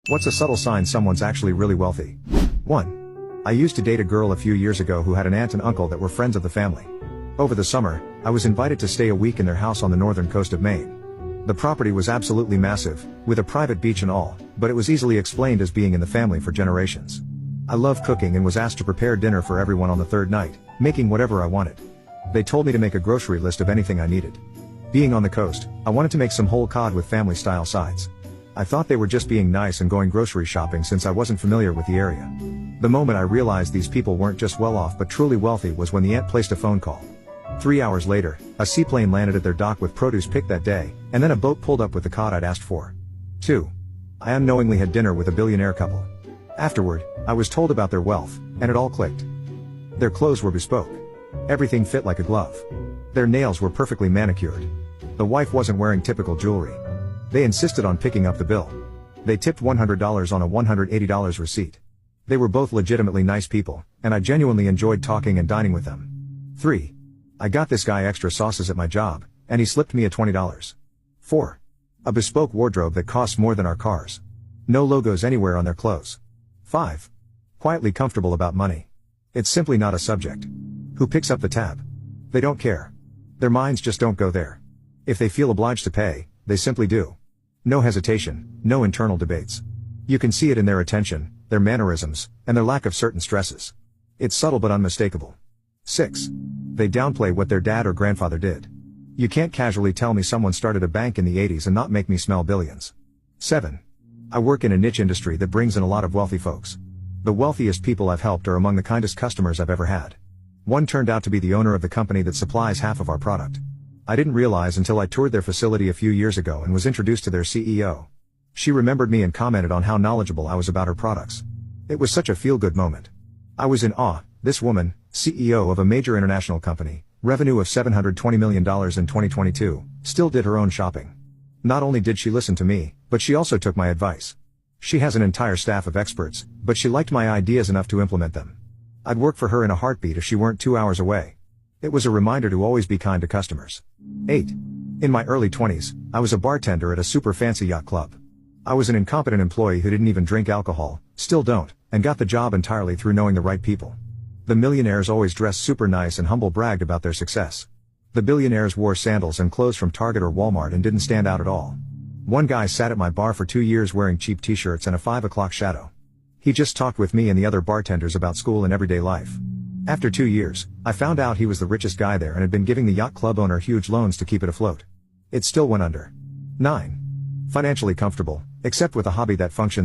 What's a subtle sign someone's actually really wealthy? 1. I used to date a girl a few years ago who had an aunt and uncle that were friends of the family. Over the summer, I was invited to stay a week in their house on the northern coast of Maine. The property was absolutely massive, with a private beach and all, but it was easily explained as being in the family for generations. I love cooking and was asked to prepare dinner for everyone on the third night, making whatever I wanted. They told me to make a grocery list of anything I needed. Being on the coast, I wanted to make some whole cod with family-style sides. I thought they were just being nice and going grocery shopping since I wasn't familiar with the area. The moment I realized these people weren't just well off but truly wealthy was when the aunt placed a phone call. 3 hours later, a seaplane landed at their dock with produce picked that day, and then a boat pulled up with the cod I'd asked for. 2. I unknowingly had dinner with a billionaire couple. Afterward, I was told about their wealth, and it all clicked. Their clothes were bespoke. Everything fit like a glove. Their nails were perfectly manicured. The wife wasn't wearing typical jewelry. They insisted on picking up the bill. They tipped $100 on a $180 receipt. They were both legitimately nice people, and I genuinely enjoyed talking and dining with them. 3. I got this guy extra sauces at my job, and he slipped me a $20. 4. A bespoke wardrobe that costs more than our cars. No logos anywhere on their clothes. 5. Quietly comfortable about money. It's simply not a subject. Who picks up the tab? They don't care. Their minds just don't go there. If they feel obliged to pay, they simply do. No hesitation, no internal debates. You can see it in their attention, their mannerisms, and their lack of certain stresses. It's subtle but unmistakable. 6. They downplay what their dad or grandfather did. You can't casually tell me someone started a bank in the 80s and not make me smell billions. 7. I work in a niche industry that brings in a lot of wealthy folks. The wealthiest people I've helped are among the kindest customers I've ever had. One turned out to be the owner of the company that supplies half of our product. I didn't realize until I toured their facility a few years ago and was introduced to their CEO. She remembered me and commented on how knowledgeable I was about her products. It was such a feel-good moment. I was in awe. This woman, CEO of a major international company, revenue of $720 million in 2022, still did her own shopping. Not only did she listen to me, but she also took my advice. She has an entire staff of experts, but she liked my ideas enough to implement them. I'd work for her in a heartbeat if she weren't 2 hours away. It was a reminder to always be kind to customers. 8. In my early 20s, I was a bartender at a super fancy yacht club. I was an incompetent employee who didn't even drink alcohol, still don't, and got the job entirely through knowing the right people. The millionaires always dressed super nice and humble bragged about their success. The billionaires wore sandals and clothes from Target or Walmart and didn't stand out at all. One guy sat at my bar for 2 years wearing cheap t-shirts and a 5 o'clock shadow. He just talked with me and the other bartenders about school and everyday life. After 2 years, I found out he was the richest guy there and had been giving the yacht club owner huge loans to keep it afloat. It still went under. 9. Financially comfortable, except with a hobby that functions